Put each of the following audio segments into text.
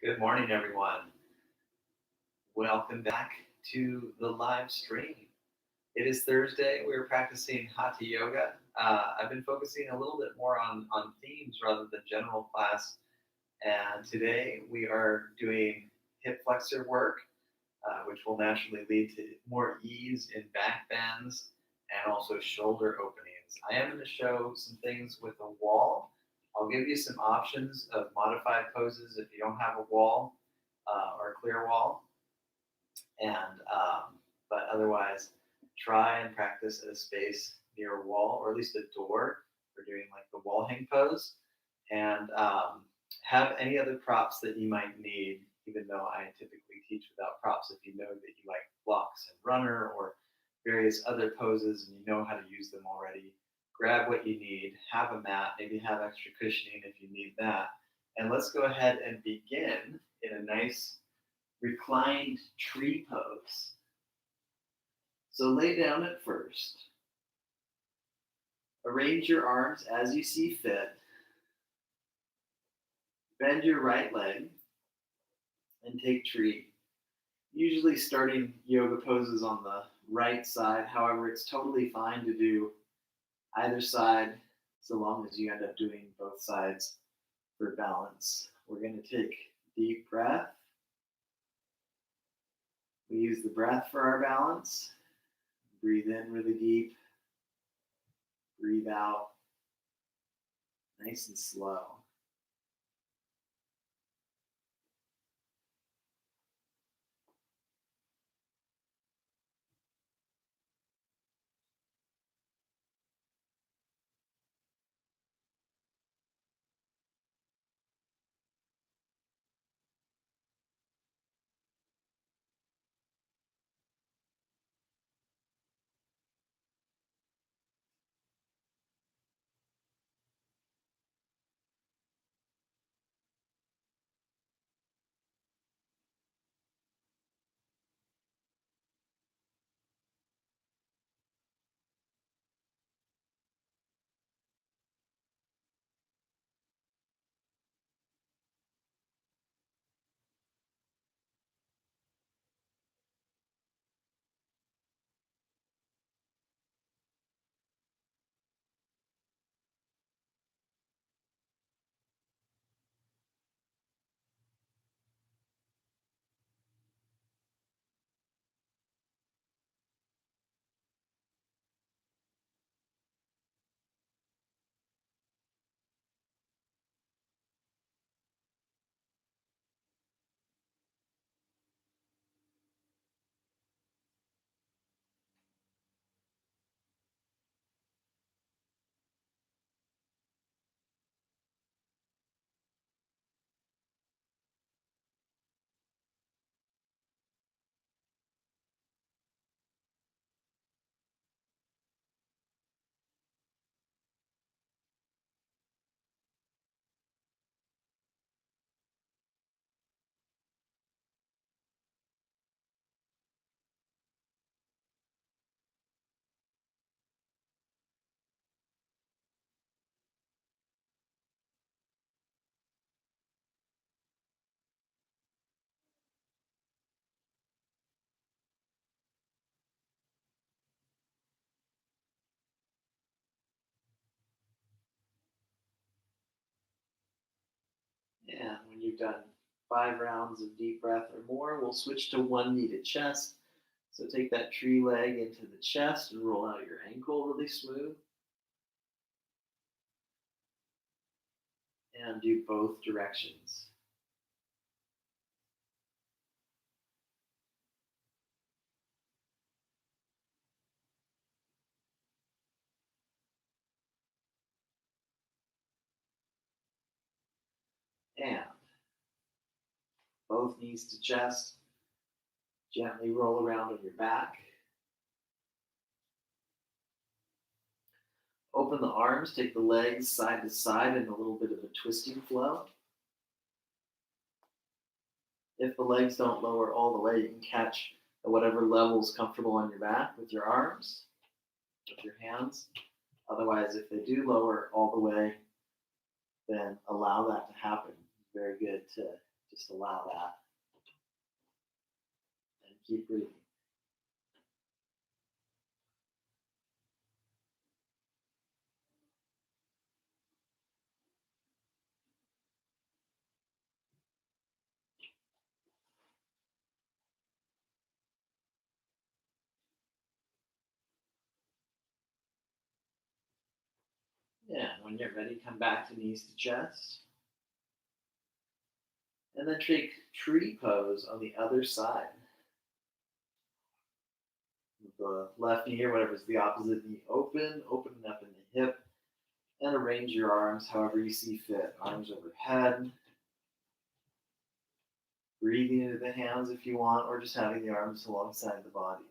Good morning, everyone. Welcome back to the live stream. It is Thursday. We're practicing Hatha Yoga. I've been focusing a little bit more on themes rather than general class. And today we are doing hip flexor work, which will naturally lead to more ease in back bends and also shoulder openings. I am going to show some things with a wall. I'll give you some options of modified poses if you don't have a wall or a clear wall. And but otherwise, try and practice at a space near a wall or at least a door for doing like the wall hang pose. And have any other props that you might need, even though I typically teach without props. If you know that you like blocks and runner or various other poses and you know how to use them already, grab what you need, have a mat, maybe have extra cushioning if you need that. And let's go ahead and begin in a nice reclined tree pose. So lay down at first. Arrange your arms as you see fit. Bend your right leg and take tree. Usually starting yoga poses on the right side. However, it's totally fine to do either side so long as you end up doing both sides for balance. We're going to take a deep breath. We use the breath for our balance. Breathe in really deep. Breathe out nice and slow. And when you've done 5 rounds of deep breath or more, we'll switch to one knee to chest. So take that tree leg into the chest and roll out your ankle really smooth. And do both directions. And both knees to chest. Gently roll around on your back. Open the arms, take the legs side to side in a little bit of a twisting flow. If the legs don't lower all the way, you can catch at whatever level is comfortable on your back with your arms, with your hands. Otherwise, if they do lower all the way, then allow that to happen. It's very good to Just allow that and keep breathing. Yeah, when you're ready, come back to knees to chest. And then take tree pose on the other side. With the left knee here, whatever's the opposite knee open, opening up in the hip, and arrange your arms however you see fit. Arms overhead. Breathing into the hands if you want, or just having the arms alongside the body.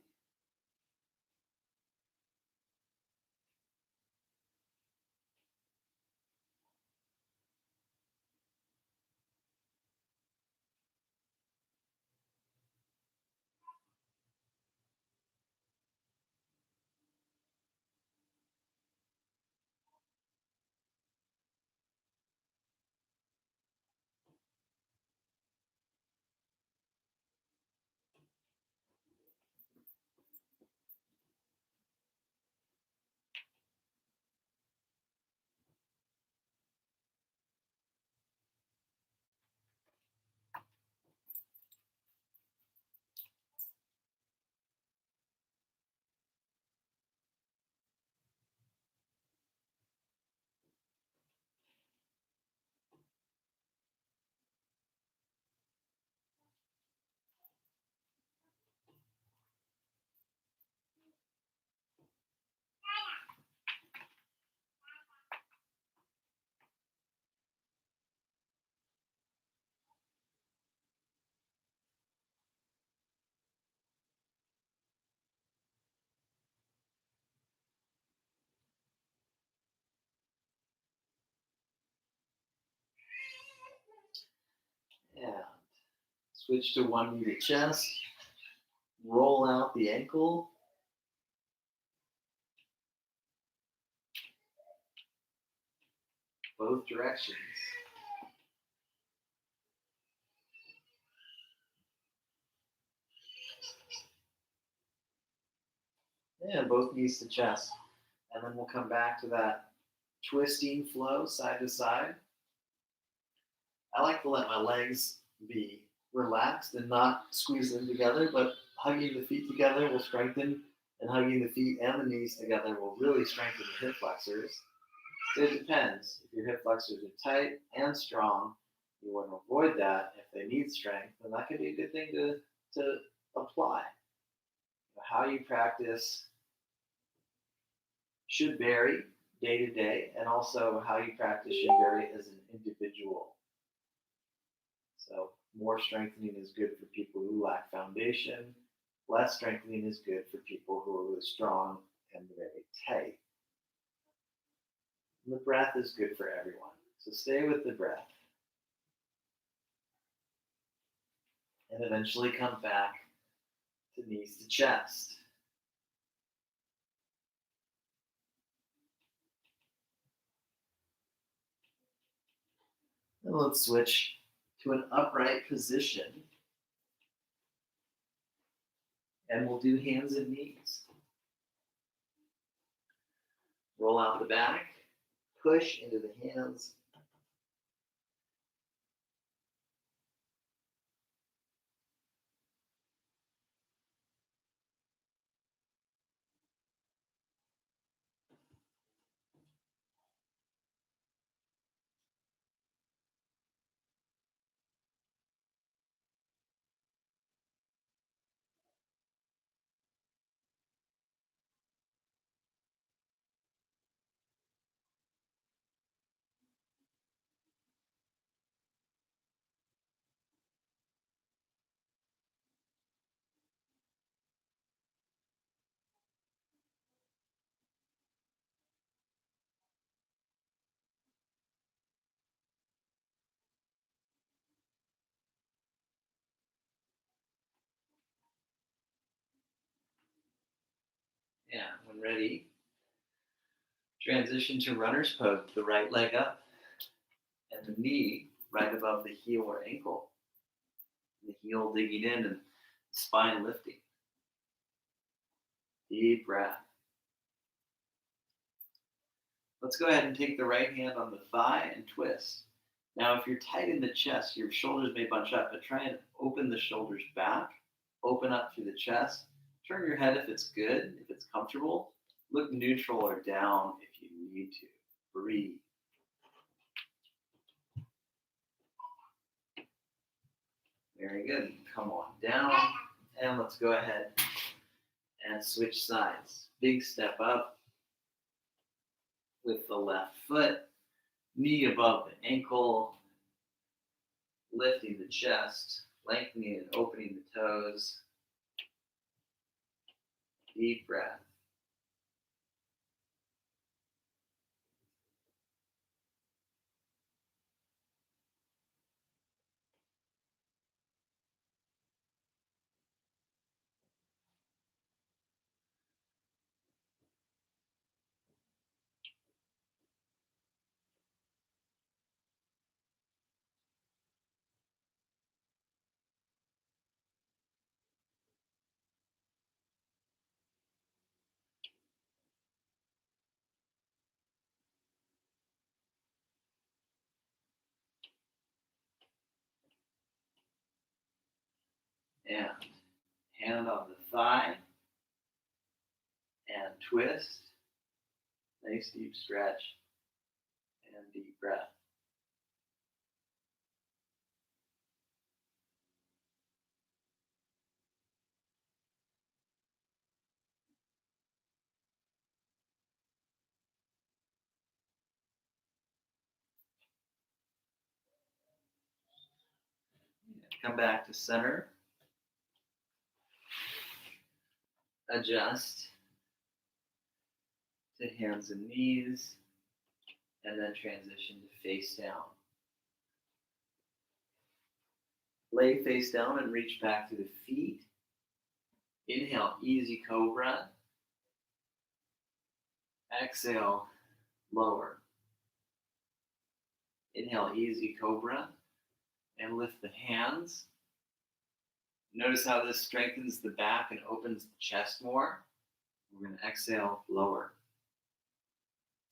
And switch to one knee to chest. Roll out the ankle. Both directions. And both knees to chest. And then we'll come back to that twisting flow side to side. I like to let my legs be relaxed and not squeeze them together, but hugging the feet together will strengthen, and hugging the feet and the knees together will really strengthen the hip flexors. So it depends. If your hip flexors are tight and strong, you want to avoid that. If they need strength, then that could be a good thing to apply. How you practice should vary day to day, and also how you practice should vary as an individual. So more strengthening is good for people who lack foundation. Less strengthening is good for people who are really strong and very tight. And the breath is good for everyone. So stay with the breath. And eventually come back to knees to chest. And let's switch to an upright position. And we'll do hands and knees. Roll out the back, push into the hands. And when ready, transition to runner's pose, the right leg up and the knee right above the heel or ankle. The heel digging in and spine lifting. Deep breath. Let's go ahead and take the right hand on the thigh and twist. Now, if you're tight in the chest, your shoulders may bunch up, but try and open the shoulders back, open up through the chest. Turn your head if it's good, if it's comfortable. Look neutral or down if you need to. Breathe. Very good. Come on down. And let's go ahead and switch sides. Big step up with the left foot. Knee above the ankle. Lifting the chest. Lengthening and opening the toes. Deep breath. And hand on the thigh. And twist. Nice deep stretch. And deep breath. Come back to center. Adjust to hands and knees, and then transition to face down. Lay face down and reach back to the feet. Inhale, easy cobra. Exhale, lower. Inhale, easy cobra. And lift the hands. Notice how this strengthens the back and opens the chest more. We're going to exhale, lower.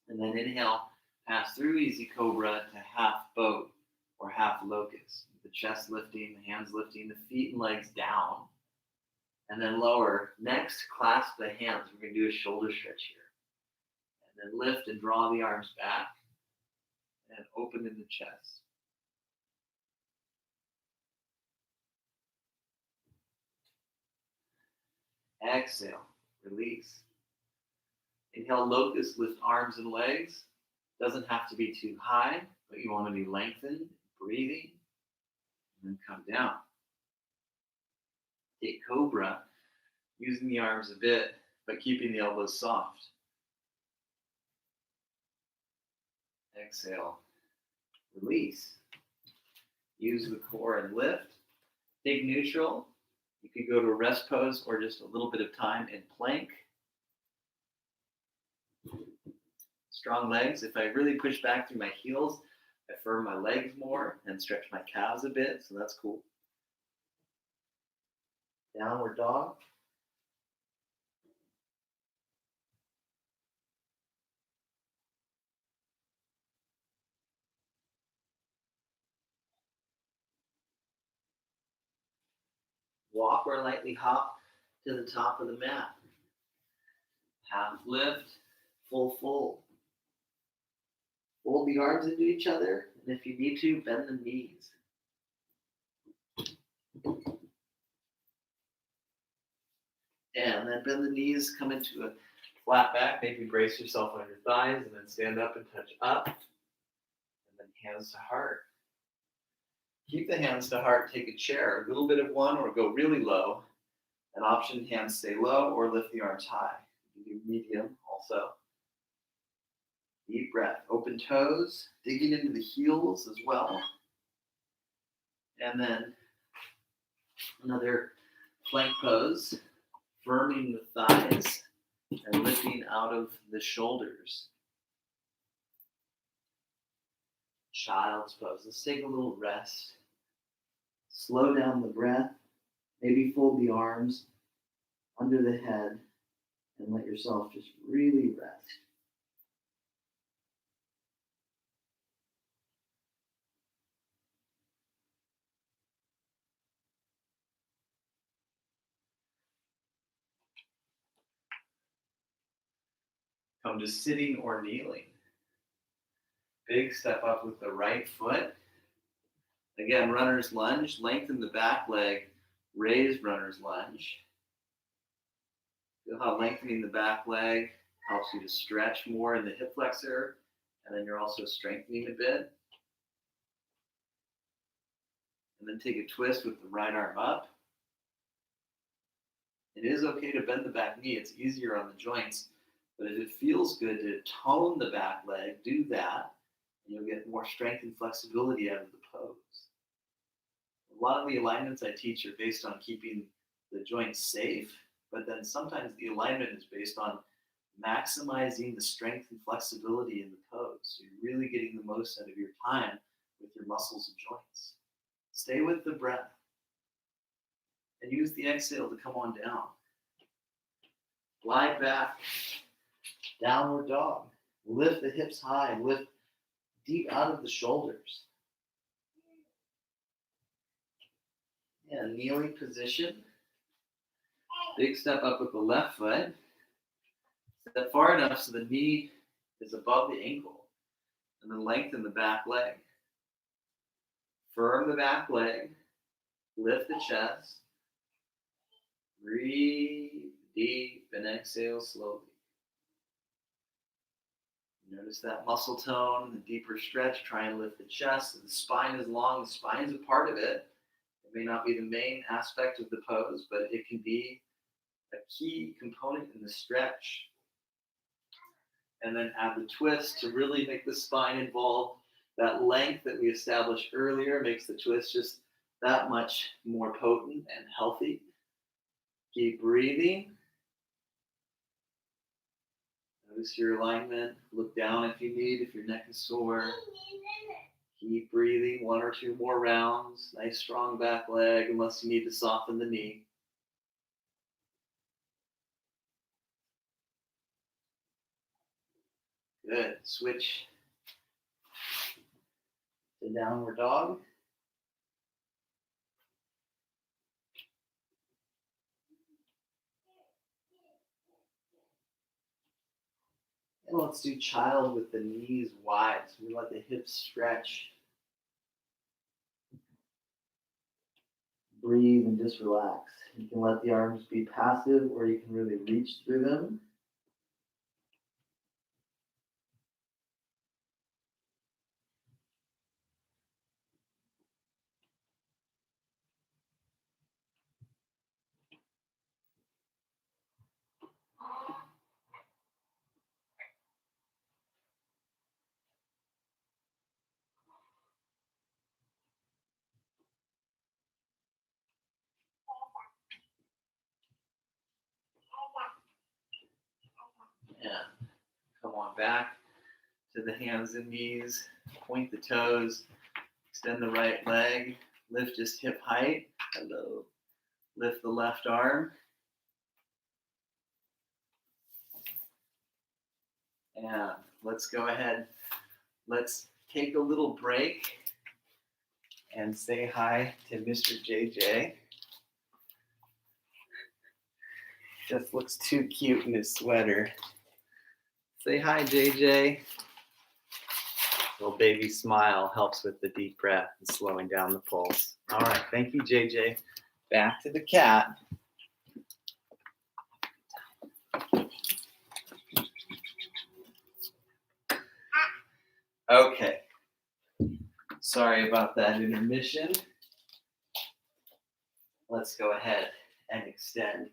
And then inhale, pass through easy cobra to half boat or half locust. The chest lifting, the hands lifting, the feet and legs down. And then lower. Next, clasp the hands. We're going to do a shoulder stretch here. And then lift and draw the arms back. And open in the chest. Exhale, release. Inhale, locust, lift arms and legs. Doesn't have to be too high, but you want to be lengthened, breathing, and then come down. Take cobra, using the arms a bit, but keeping the elbows soft. Exhale, release. Use the core and lift. Take neutral. You could go to a rest pose or just a little bit of time in plank. Strong legs. If I really push back through my heels, I firm my legs more and stretch my calves a bit, so that's cool. Downward dog. Walk or lightly hop to the top of the mat. Half lift, full fold. Fold the arms into each other, and if you need to, bend the knees. And then bend the knees, come into a flat back. Maybe brace yourself on your thighs, and then stand up and touch up. And then hands to heart. Keep the hands to heart, take a chair, a little bit of one, or go really low. An option, hands stay low, or lift the arms high. You can do medium also. Deep breath, open toes, digging into the heels as well. And then another plank pose, firming the thighs and lifting out of the shoulders. Child's pose. Let's take a little rest. Slow down the breath. Maybe fold the arms under the head and let yourself just really rest. Come to sitting or kneeling. Big step up with the right foot. Again, runner's lunge. Lengthen the back leg. Raise runner's lunge. Feel how lengthening the back leg helps you to stretch more in the hip flexor, and then you're also strengthening a bit. And then take a twist with the right arm up. It is okay to bend the back knee. It's easier on the joints. But if it feels good to tone the back leg, do that, and you'll get more strength and flexibility out of the pose. A lot of the alignments I teach are based on keeping the joints safe, but then sometimes the alignment is based on maximizing the strength and flexibility in the pose. So you're really getting the most out of your time with your muscles and joints. Stay with the breath and use the exhale to come on down. Glide back, downward dog. Lift the hips high, lift deep out of the shoulders. And kneeling position. Big step up with the left foot. Step far enough so the knee is above the ankle. And then lengthen the back leg. Firm the back leg. Lift the chest. Breathe deep and exhale slowly. Notice that muscle tone, the deeper stretch. Try and lift the chest. The spine is long. The spine is a part of it. It may not be the main aspect of the pose, but it can be a key component in the stretch. And then add the twist to really make the spine involved. That length that we established earlier makes the twist just that much more potent and healthy. Keep breathing. Notice your alignment. Look down if you need, if your neck is sore. Keep breathing, 1 or 2 more rounds. Nice strong back leg, unless you need to soften the knee. Good. Switch to downward dog. And let's do child with the knees wide. So we let the hips stretch. Breathe and just relax. You can let the arms be passive or you can really reach through them. And come on back to the hands and knees. Point the toes. Extend the right leg. Lift just hip height. Hello. Lift the left arm. And let's go ahead. Let's take a little break and say hi to Mr. JJ. Just looks too cute in his sweater. Say hi, JJ. Little baby smile helps with the deep breath and slowing down the pulse. All right, thank you, JJ. Back to the cat. Okay. Sorry about that intermission. Let's go ahead and extend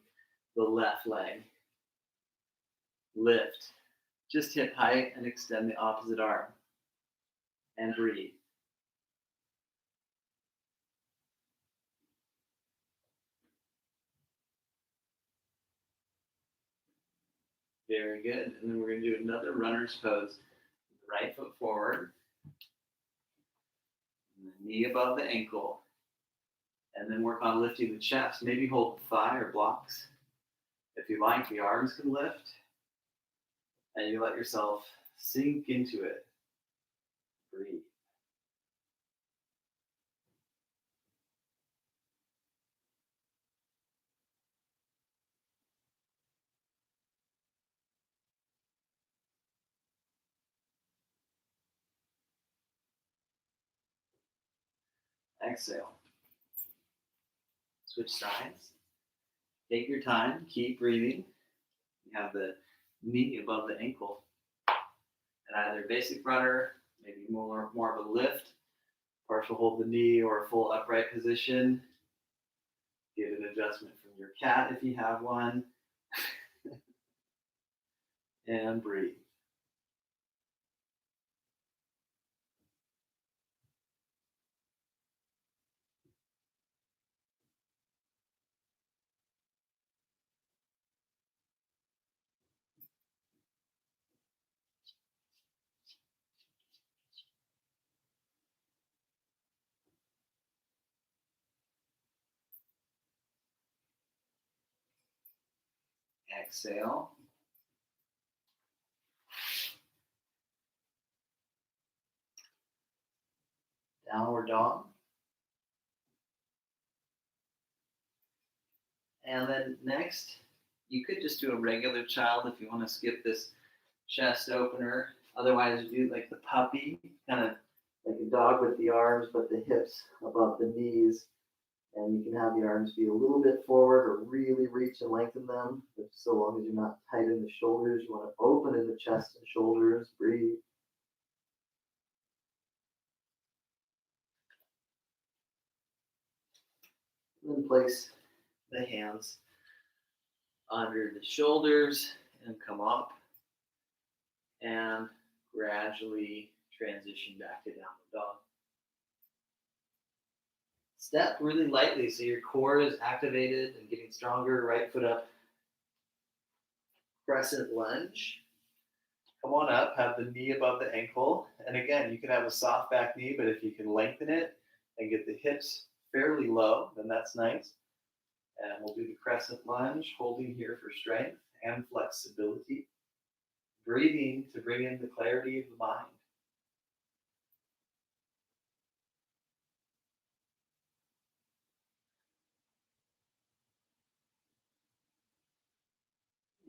the left leg. Lift. Just hip height and extend the opposite arm. And breathe. Very good. And then we're going to do another runner's pose. Right foot forward. And the knee above the ankle. And then work on lifting the chest. Maybe hold the thigh or blocks. If you like, the arms can lift. And you let yourself sink into it. Breathe. Exhale. Switch sides. Take your time. Keep breathing. You have the knee above the ankle. And either basic runner, maybe more of a lift, partial hold the knee, or a full upright position. Get an adjustment from your cat if you have one. And breathe. Exhale. Downward dog. And then next, you could just do a regular child if you want to skip this chest opener. Otherwise, you do like the puppy, kind of like a dog with the arms, but the hips above the knees. And you can have the arms be a little bit forward or really reach and lengthen them. But so long as you're not tight in the shoulders, you want to open in the chest and shoulders. Breathe. And then place the hands under the shoulders and come up and gradually transition back to downward dog. Step really lightly so your core is activated and getting stronger. Right foot up. Crescent lunge. Come on up, have the knee above the ankle. And again, you can have a soft back knee, but if you can lengthen it and get the hips fairly low, then that's nice. And we'll do the crescent lunge, holding here for strength and flexibility. Breathing to bring in the clarity of the mind.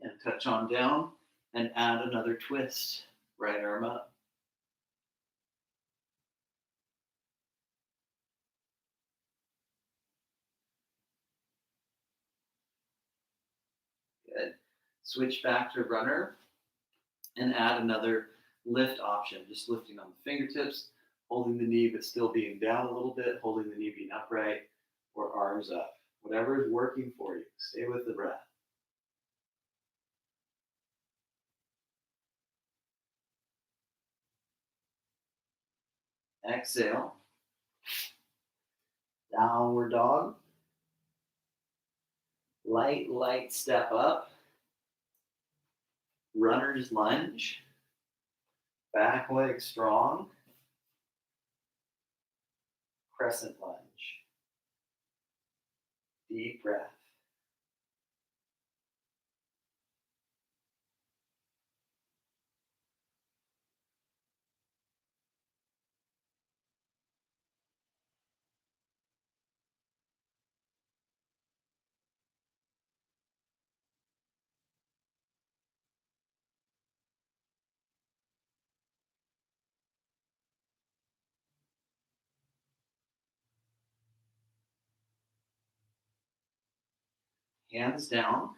And touch on down and add another twist. Right arm up. Good. Switch back to runner and add another lift option. Just lifting on the fingertips, holding the knee but still being down a little bit, holding the knee being upright, or arms up. Whatever is working for you. Stay with the breath. Exhale. Downward dog. Light step up. Runner's lunge. Back leg strong. Crescent lunge. Deep breath. Hands down.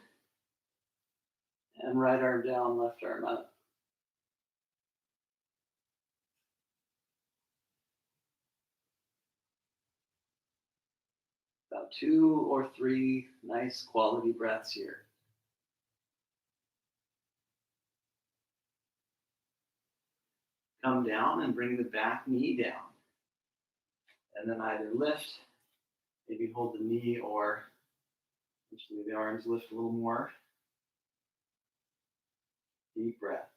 And right arm down, left arm up. About 2 or 3 nice quality breaths here. Come down and bring the back knee down. And then either lift, maybe hold the knee, or usually the arms lift a little more. Deep breath.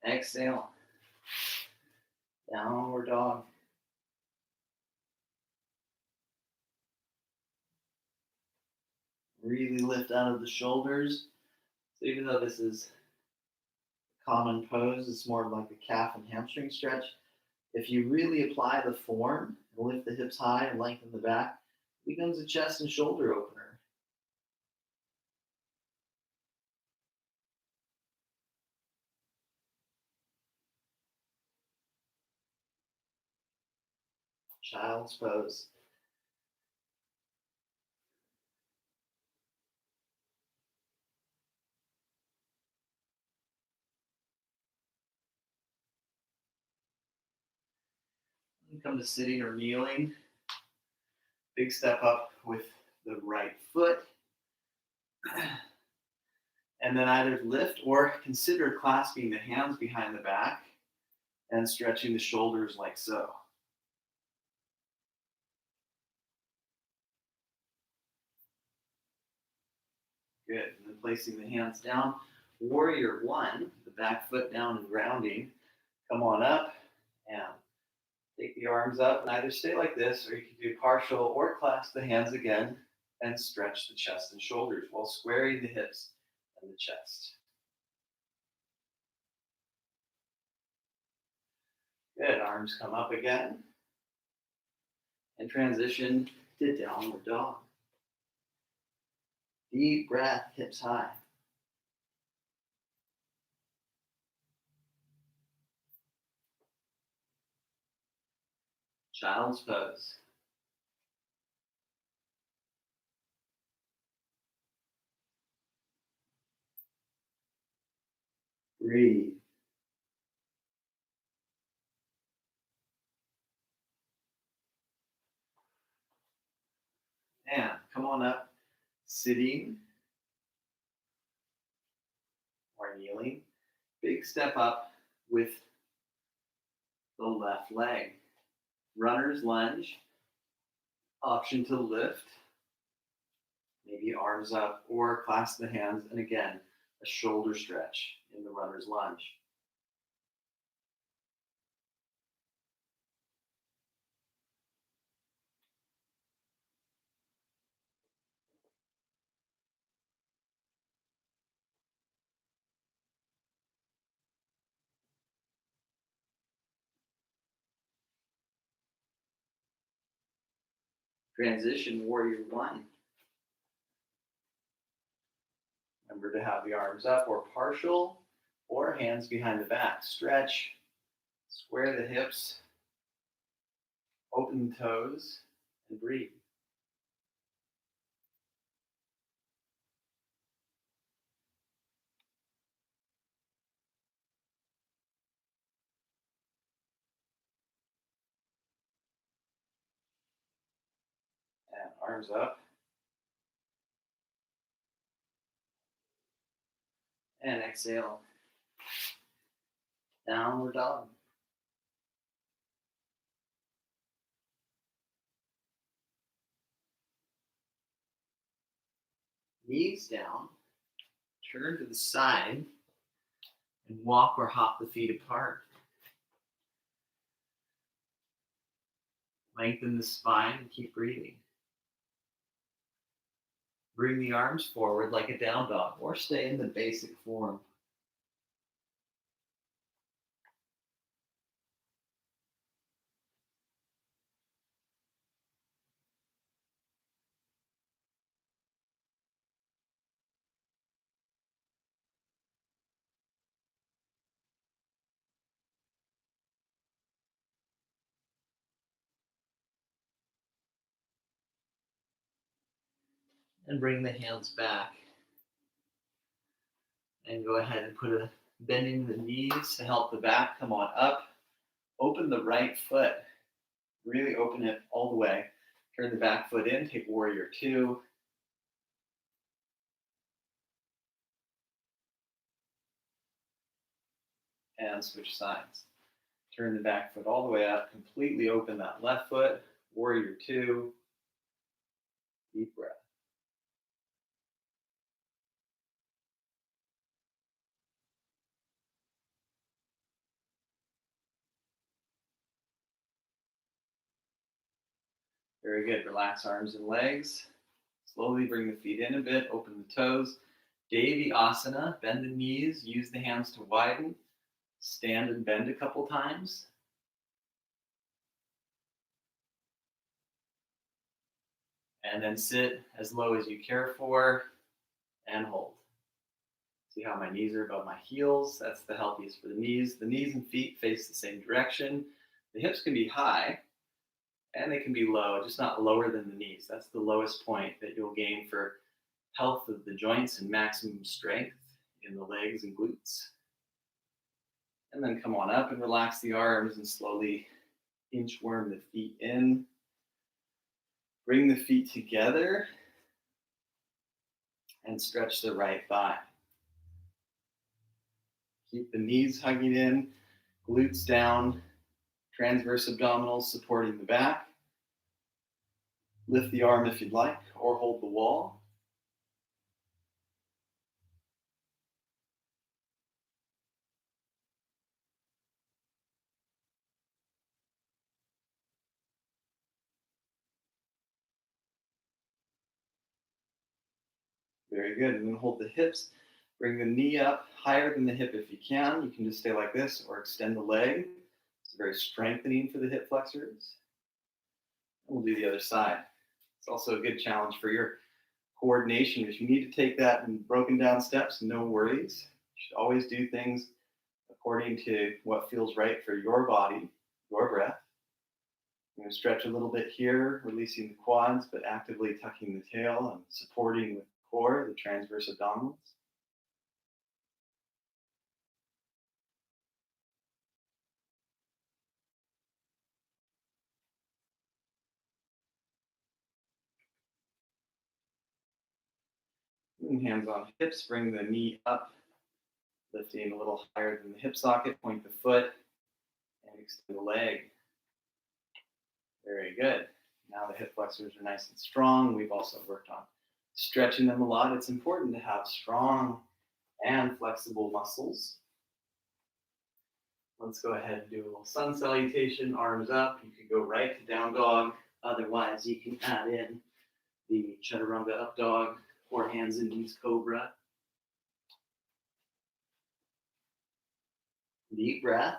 Exhale. Downward dog. Really lift out of the shoulders. So even though this is a common pose, it's more like a calf and hamstring stretch. If you really apply the form and lift the hips high and lengthen the back, it becomes a chest and shoulder opener. Child's pose. Come to sitting or kneeling. Big step up with the right foot. And then either lift or consider clasping the hands behind the back and stretching the shoulders like so. Good. And then placing the hands down. Warrior one, the back foot down and grounding. Come on up and take the arms up and either stay like this or you can do partial or clasp the hands again and stretch the chest and shoulders while squaring the hips and the chest. Good. Arms come up again. And transition to downward dog. Deep breath, hips high. Child's pose. Breathe. And come on up, sitting or kneeling. Big step up with the left leg. Runner's lunge. Option to lift. Maybe arms up or clasp the hands. And again, a shoulder stretch in the runner's lunge. Transition warrior one. Remember to have the arms up or partial or hands behind the back. Stretch, square the hips, open the toes, and breathe. And arms up. And exhale. Downward dog. Knees down. Turn to the side and walk or hop the feet apart. Lengthen the spine and keep breathing. Bring the arms forward like a down dog or stay in the basic form. And bring the hands back. And go ahead and put a bending the knees to help the back come on up. Open the right foot. Really open it all the way. Turn the back foot in. Take warrior two. And switch sides. Turn the back foot all the way up. Completely open that left foot. Warrior two. Deep breath. Very good. Relax arms and legs. Slowly bring the feet in a bit, open the toes. Devi Asana, bend the knees, use the hands to widen. Stand and bend a couple times. And then sit as low as you care for and hold. See how my knees are above my heels? That's the healthiest for the knees. The knees and feet face the same direction. The hips can be high and they can be low, just not lower than the knees. That's the lowest point that you'll gain for health of the joints and maximum strength in the legs and glutes. And then come on up and relax the arms and slowly inchworm the feet in. Bring the feet together and stretch the right thigh. Keep the knees hugging in, glutes down, transverse abdominals supporting the back. Lift the arm if you'd like, or hold the wall. Very good. And then hold the hips. Bring the knee up higher than the hip if you can. You can just stay like this or extend the leg. It's very strengthening for the hip flexors. And we'll do the other side. It's also a good challenge for your coordination. If you need to take that in broken down steps, no worries. You should always do things according to what feels right for your body, your breath. I'm going to stretch a little bit here, releasing the quads, but actively tucking the tail and supporting with the core, the transverse abdominals. And hands on hips, bring the knee up, lifting a little higher than the hip socket, point the foot, and extend the leg. Very good. Now the hip flexors are nice and strong. We've also worked on stretching them a lot. It's important to have strong and flexible muscles. Let's go ahead and do a little sun salutation, arms up. You could go right to down dog. Otherwise, you can add in the chaturanga up dog or hands and knees cobra. Deep breath.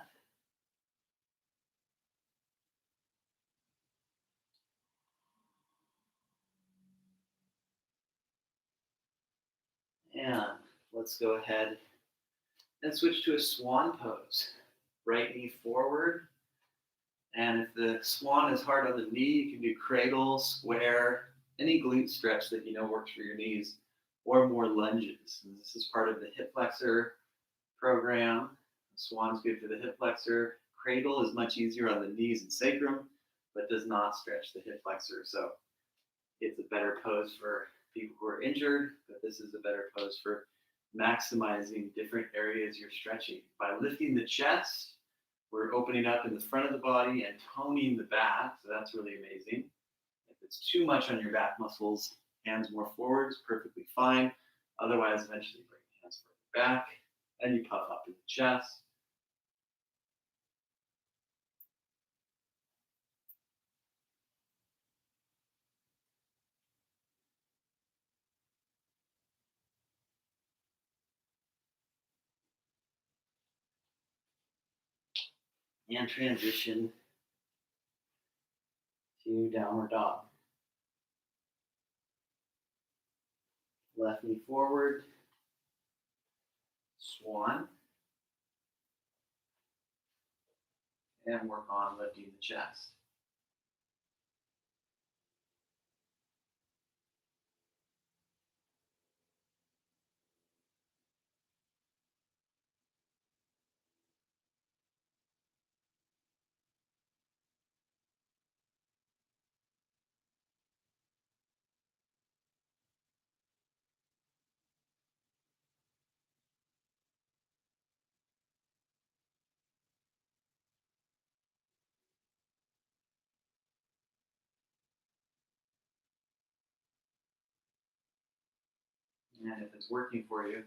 And let's go ahead and switch to a swan pose. Right knee forward. And if the swan is hard on the knee, you can do cradle, square, any glute stretch that you know works for your knees, or more lunges. And this is part of the hip flexor program. Swan's good for the hip flexor. Cradle is much easier on the knees and sacrum, but does not stretch the hip flexor. So it's a better pose for people who are injured, but this is a better pose for maximizing different areas you're stretching. By lifting the chest, we're opening up in the front of the body and toning the back, so that's really amazing. If it's too much on your back muscles, hands more forward is perfectly fine. Otherwise, eventually bring the hands further back, and you puff up in the chest. And transition to downward dog. Left knee forward, swan, and work on lifting the chest. And if it's working for you,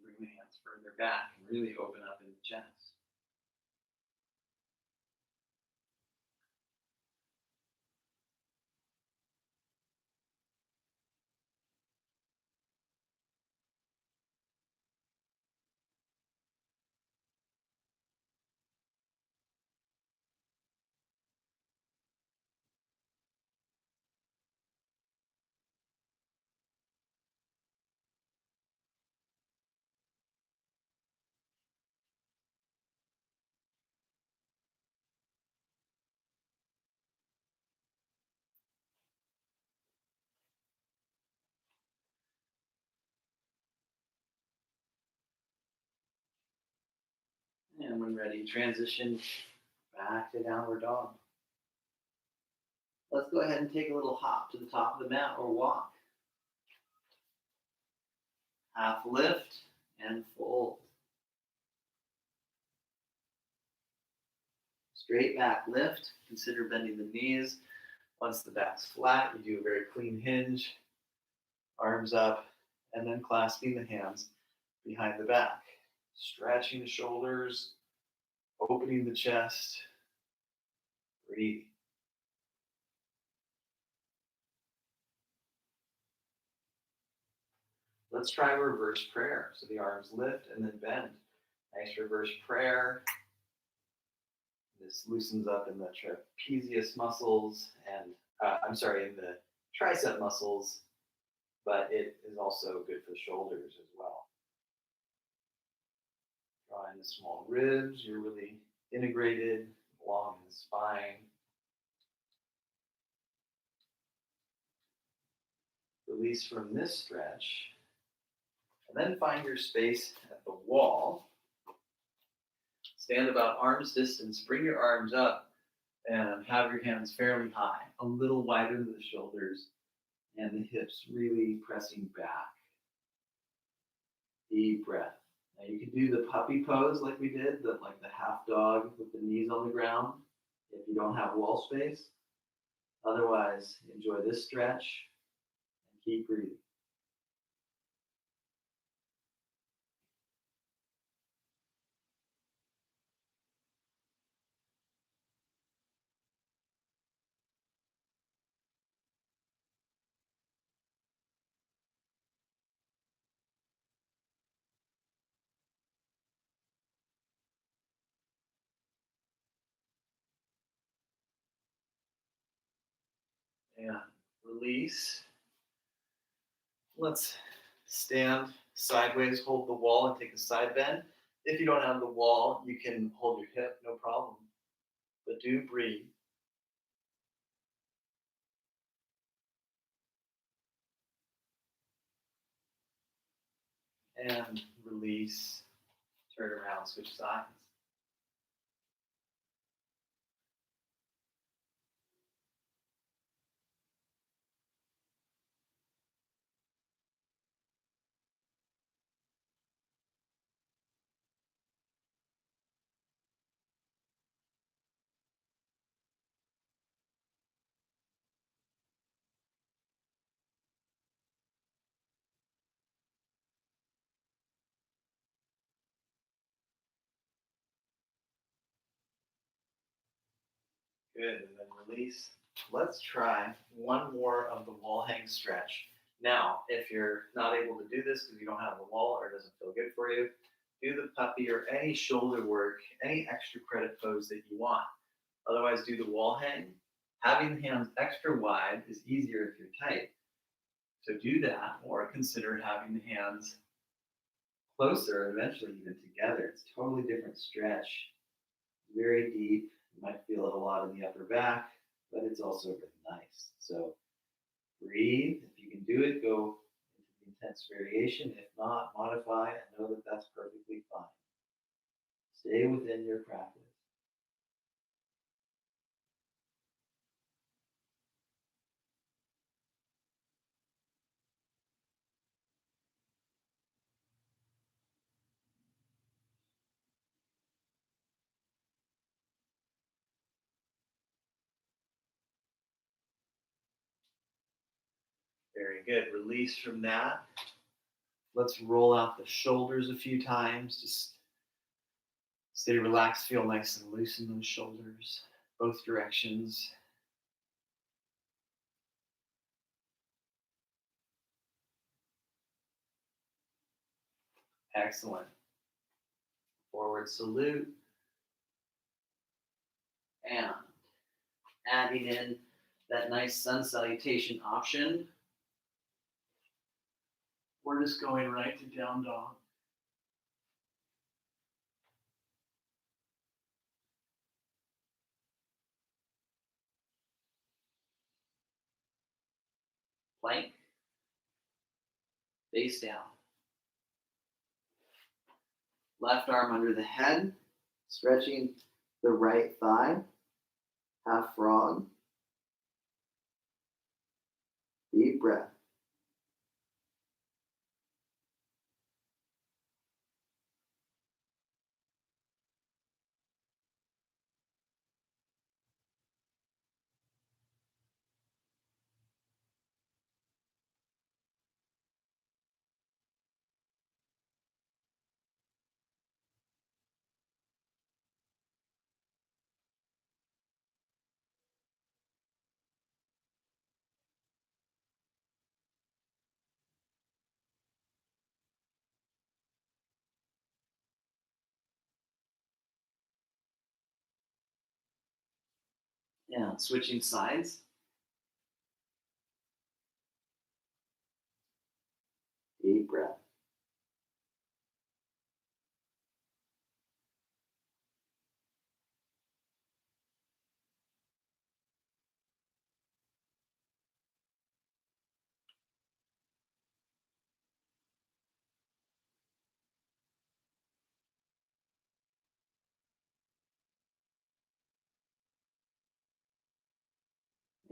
bring the hands further back and really open up in the chest. And when ready, transition back to downward dog. Let's go ahead and take a little hop to the top of the mat or walk. Half lift and fold. Straight back lift. Consider bending the knees. Once the back's flat, you do a very clean hinge. Arms up, and then clasping the hands behind the back. Stretching the shoulders, opening the chest. Breathe. Let's try reverse prayer. So the arms lift and then bend. Nice reverse prayer. This loosens up in the trapezius muscles and, in the tricep muscles, but it is also good for the shoulders as well. Drawing the small ribs, you're really integrated along the spine. Release from this stretch. And then find your space at the wall. Stand about arm's distance. Bring your arms up and have your hands fairly high, a little wider than the shoulders, and the hips really pressing back. Deep breath. Now you can do the puppy pose like we did, like the half dog with the knees on the ground, if you don't have wall space. Otherwise, enjoy this stretch and keep breathing. And release. Let's stand sideways, hold the wall, and take a side bend. If you don't have the wall, you can hold your hip, no problem. But do breathe. And release. Turn around, switch sides. Good, and then release. Let's try one more of the wall hang stretch. Now, if you're not able to do this because you don't have the wall or it doesn't feel good for you, do the puppy or any shoulder work, any extra credit pose that you want. Otherwise, do the wall hang. Having the hands extra wide is easier if you're tight. So do that, or consider having the hands closer, eventually even together. It's a totally different stretch. Very deep. You might feel it a lot in the upper back, but it's also really nice. So breathe. If you can do it, go into the intense variation. If not, modify and know that that's perfectly fine. Stay within your practice. Very good. Release from that. Let's roll out the shoulders a few times. Just stay relaxed, feel nice and loose in those shoulders, both directions. Excellent. Forward salute. And adding in that nice sun salutation option. We're just going right to down dog. Plank. Face down. Left arm under the head. Stretching the right thigh, half frog. Deep breath. Yeah, switching sides. Deep breath.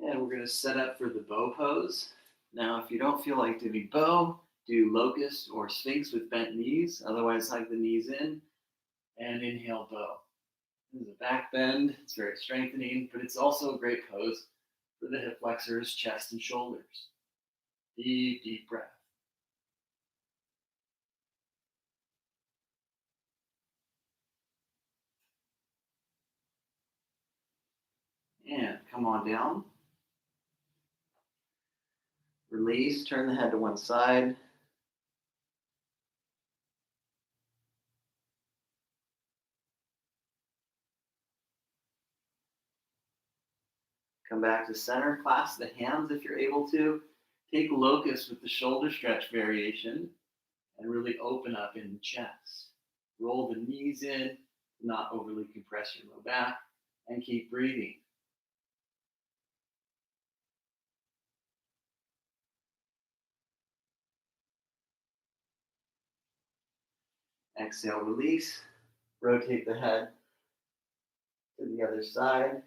And we're going to set up for the bow pose. Now, if you don't feel like doing bow, do locust or sphinx with bent knees. Otherwise, hug the knees in and inhale bow. This is a back bend. It's very strengthening, but it's also a great pose for the hip flexors, chest, and shoulders. Deep, deep breath. And come on down. Release, turn the head to one side. Come back to center, clasp the hands if you're able to. Take locust with the shoulder stretch variation and really open up in the chest. Roll the knees in, not overly compress your low back, and keep breathing. Exhale, release. Rotate the head to the other side.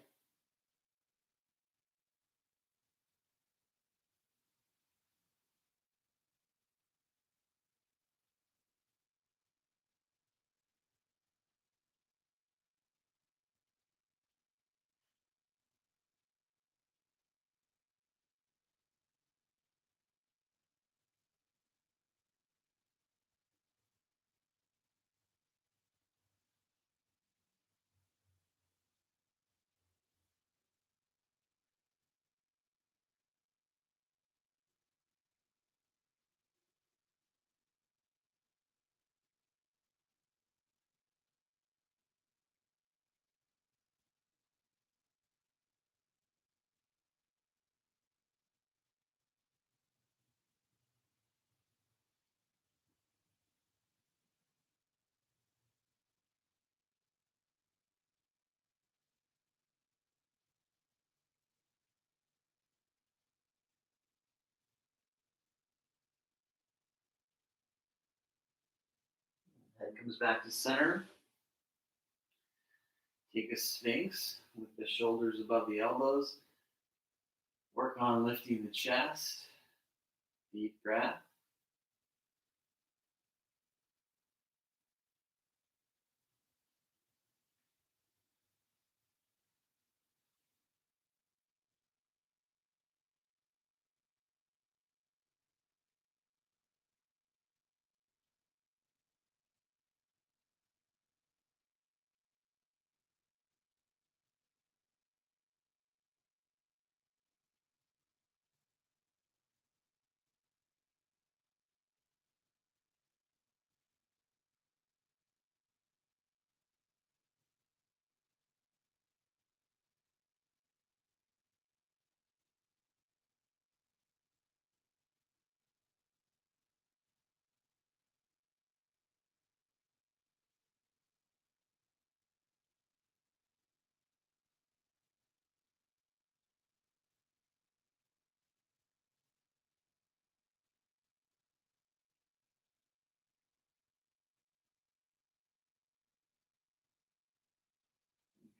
Head comes back to center. Take a sphinx with the shoulders above the elbows. Work on lifting the chest. Deep breath.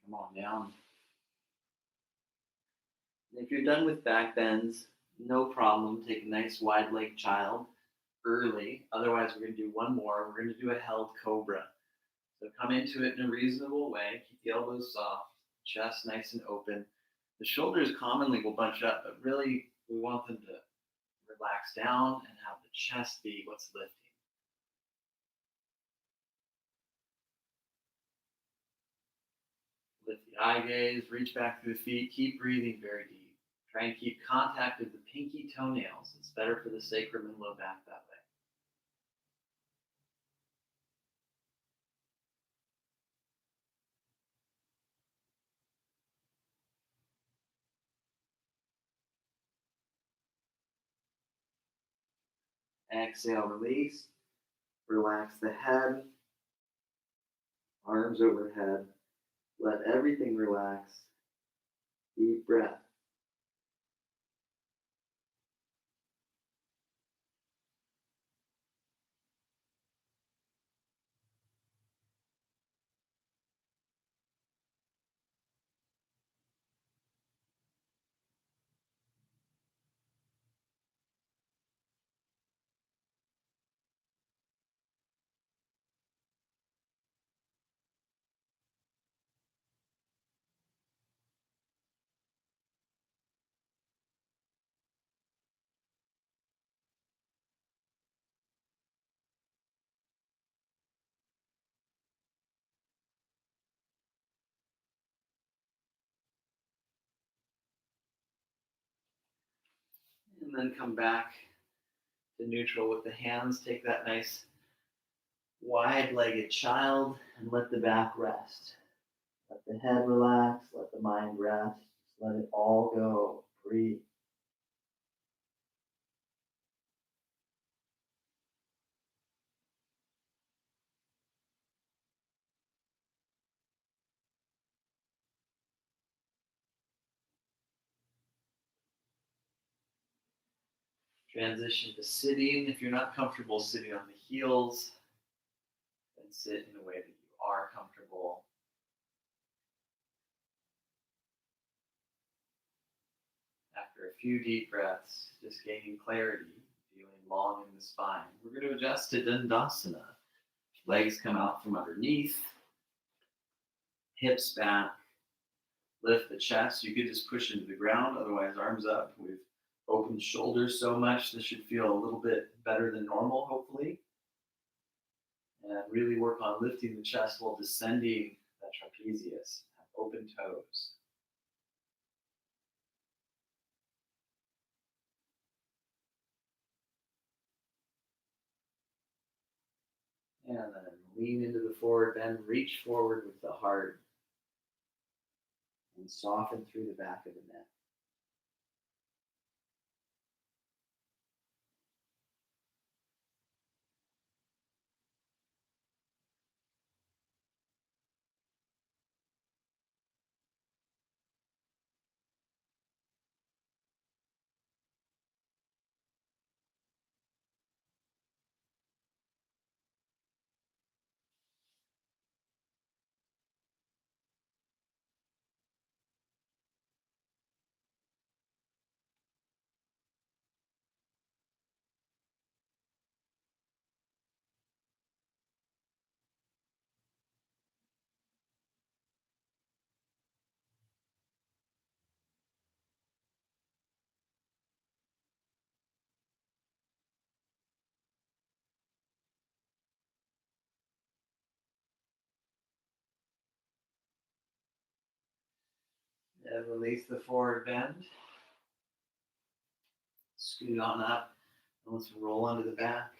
Come on down. If you're done with back bends, no problem. Take a nice wide leg child early. Otherwise, we're going to do one more. We're going to do a held cobra. So come into it in a reasonable way. Keep the elbows soft, chest nice and open. The shoulders commonly will bunch up, but really we want them to relax down and have the chest be what's lifting. Lift the eye gaze, reach back through the feet, keep breathing very deep. Try and keep contact with the pinky toenails. It's better for the sacrum and low back that way. Exhale, release. Relax the head, arms overhead. Let everything relax. Deep breath. And then come back to neutral with the hands. Take that nice wide-legged child and let the back rest. Let the head relax, let the mind rest. Just let it all go. Breathe. Transition to sitting. If you're not comfortable sitting on the heels, then sit in a way that you are comfortable. After a few deep breaths, just gaining clarity, feeling long in the spine. We're going to adjust to Dandasana. Legs come out from underneath, hips back, lift the chest. You could just push into the ground, otherwise arms up. We've opened the shoulders so much, this should feel a little bit better than normal, hopefully. And really work on lifting the chest while descending that trapezius, open toes. And then lean into the forward bend, reach forward with the heart, and soften through the back of the neck. And release the forward bend. Scoot on up. And let's roll onto the back.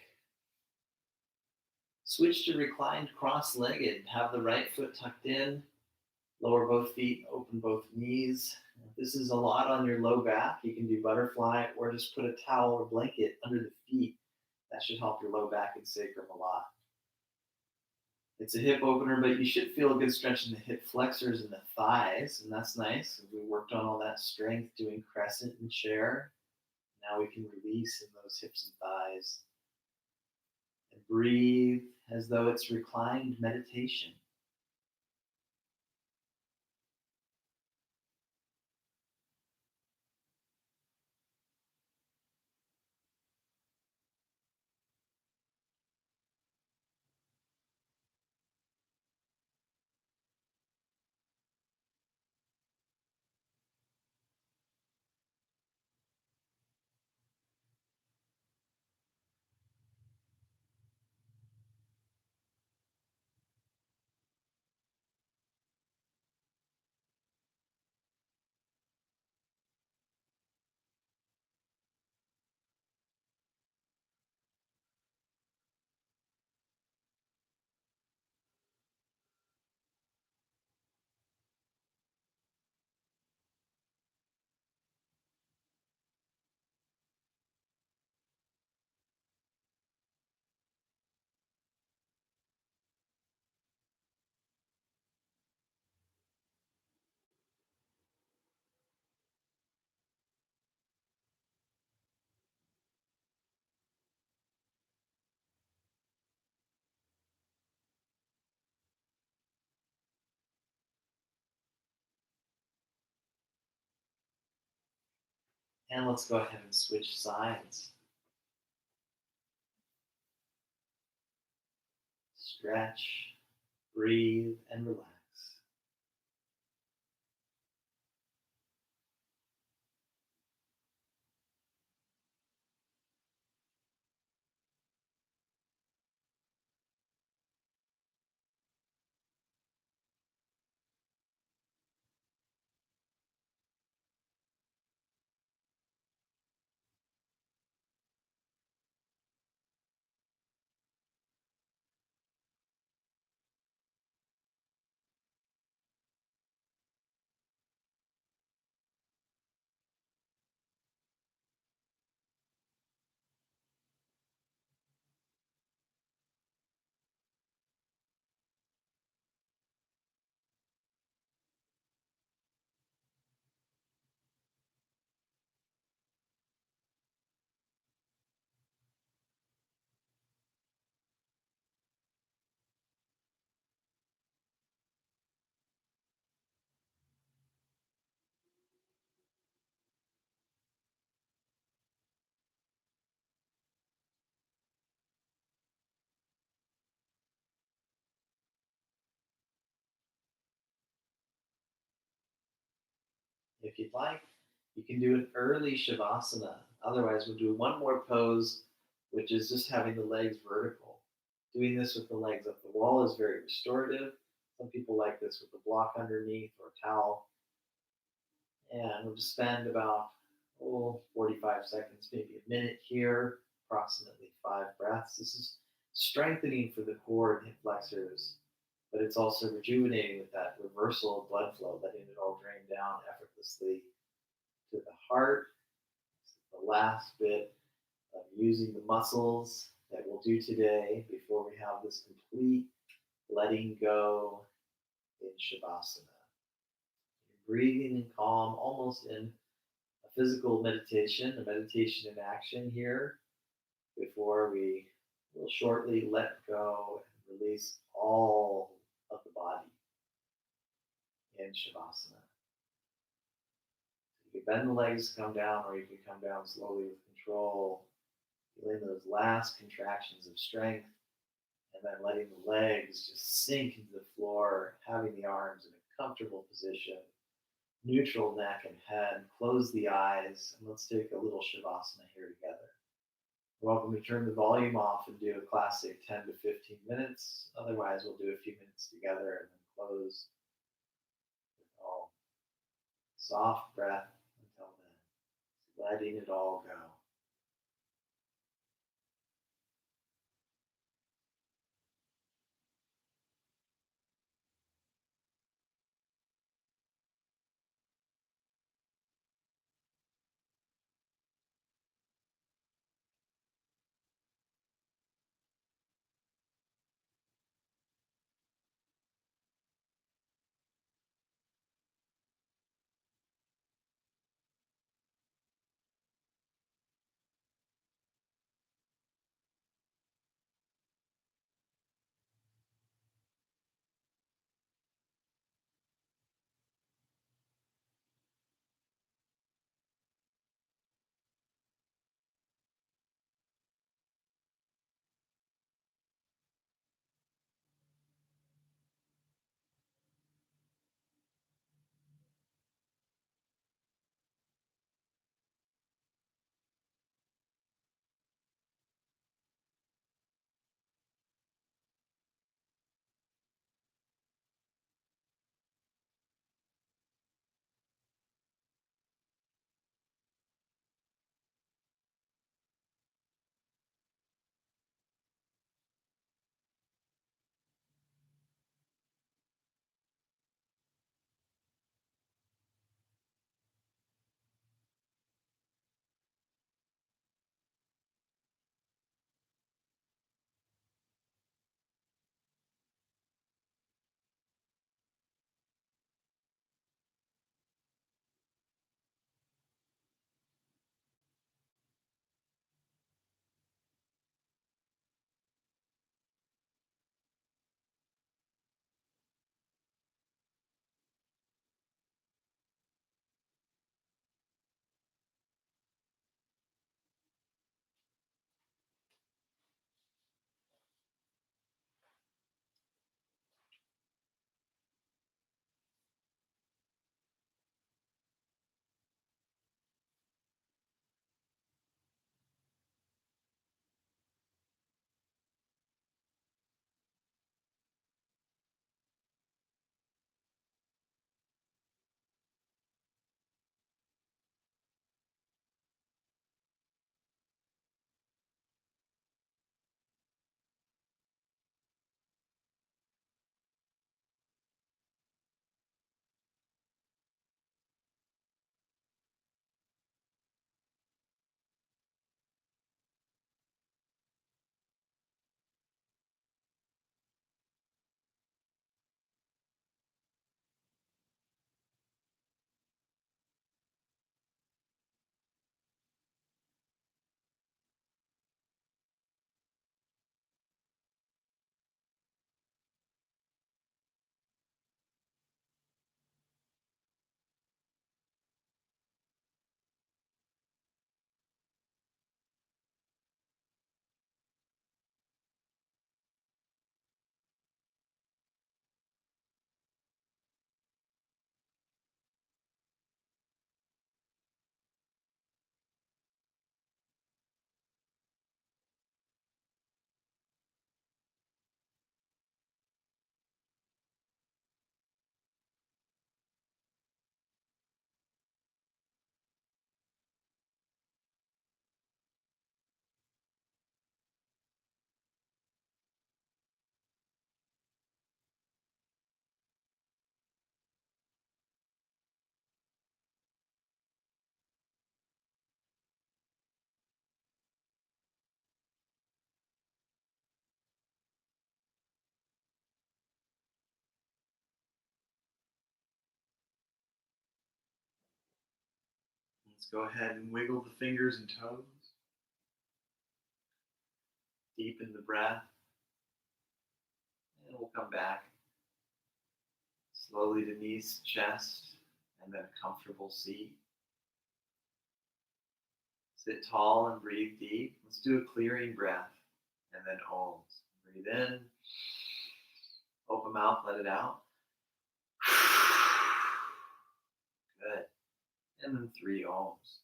Switch to reclined cross-legged. Have the right foot tucked in. Lower both feet, open both knees. If this is a lot on your low back, you can do butterfly or just put a towel or blanket under the feet. That should help your low back and sacrum a lot. It's a hip opener, but you should feel a good stretch in the hip flexors and the thighs, and that's nice. We worked on all that strength doing crescent and chair. Now we can release in those hips and thighs. And breathe as though it's reclined meditation. And let's go ahead and switch sides. Stretch, breathe, and relax. If you'd like, you can do an early Shavasana. Otherwise, we'll do one more pose, which is just having the legs vertical. Doing this with the legs up the wall is very restorative. Some people like this with a block underneath or a towel. And we'll just spend about 45 seconds, maybe a minute here, approximately 5 breaths. This is strengthening for the core and hip flexors, but it's also rejuvenating with that reversal of blood flow, letting it all drain down effortlessly to the heart. The last bit of using the muscles that we'll do today before we have this complete letting go in Shavasana. You're breathing in calm, almost in a physical meditation, a meditation in action here before we will shortly let go and release all of the body in Shavasana. You can bend the legs, come down, or you can come down slowly with control, feeling those last contractions of strength, and then letting the legs just sink into the floor, having the arms in a comfortable position, neutral neck and head, close the eyes, and let's take a little Shavasana here together. You're welcome to turn the volume off and do a classic 10 to 15 minutes. Otherwise, we'll do a few minutes together and then close with all soft breath until then, letting it all go. Let's go ahead and wiggle the fingers and toes. Deepen the breath. And we'll come back slowly to knees, chest, and then a comfortable seat. Sit tall and breathe deep. Let's do a clearing breath and then ohms. Breathe in, open mouth, let it out. Good. And then 3 ohms.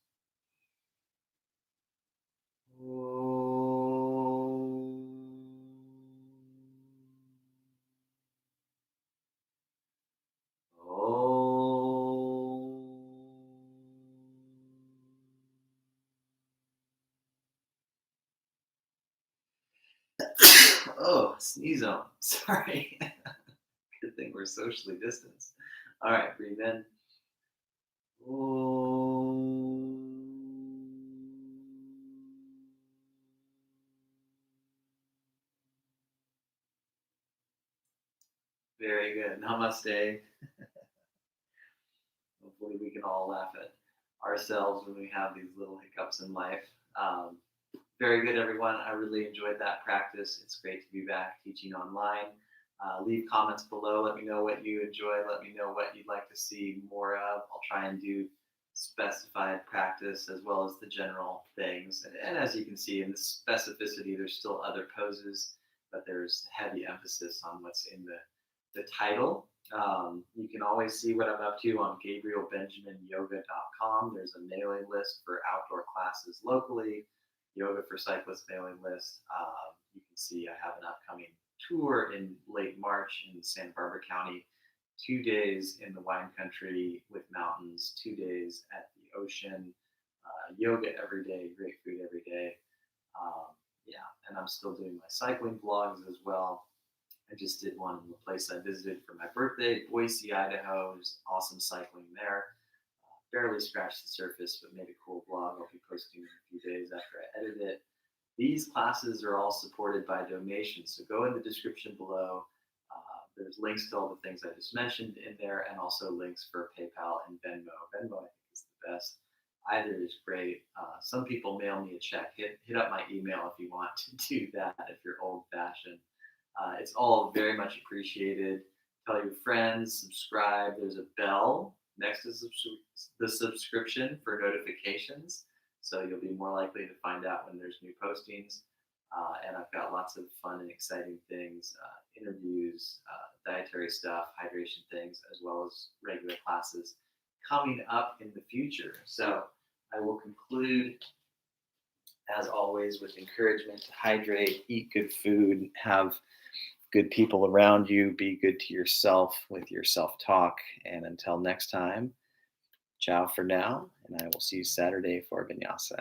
Oh, sneeze on. Sorry. Good thing we're socially distanced. All right, breathe in. Very good. Namaste. Hopefully we can all laugh at ourselves when we have these little hiccups in life. Very good, everyone. I really enjoyed that practice. It's great to be back teaching online. Leave comments below. Let me know what you enjoy. Let me know what you'd like to see more of. I'll try and do specified practice as well as the general things. And as you can see in the specificity, there's still other poses, but there's heavy emphasis on what's in the title. You can always see what I'm up to on GabrielBenjaminYoga.com. There's a mailing list for outdoor classes locally, Yoga for Cyclists mailing list. You can see I have an upcoming tour in late March in Santa Barbara County, 2 days in the wine country with mountains, 2 days at the ocean, yoga every day, great food every day. And I'm still doing my cycling vlogs as well. I just did one in the place I visited for my birthday, Boise, Idaho. There's awesome cycling there. Barely scratched the surface, but made a cool vlog. I'll be posting in a few days after I edit it. These classes are all supported by donations, so go in the description below. There's links to all the things I just mentioned in there, and also links for PayPal and Venmo. Venmo, I think, is the best. Either is great. Some people mail me a check. Hit up my email if you want to do that, if you're old-fashioned. It's all very much appreciated. Tell your friends, subscribe. There's a bell next to the subscription for notifications, so you'll be more likely to find out when there's new postings. And I've got lots of fun and exciting things, interviews, dietary stuff, hydration things, as well as regular classes coming up in the future. So I will conclude, as always, with encouragement to hydrate, eat good food, have good people around you, be good to yourself with your self-talk. And until next time, ciao for now, and I will see you Saturday for Vinyasa.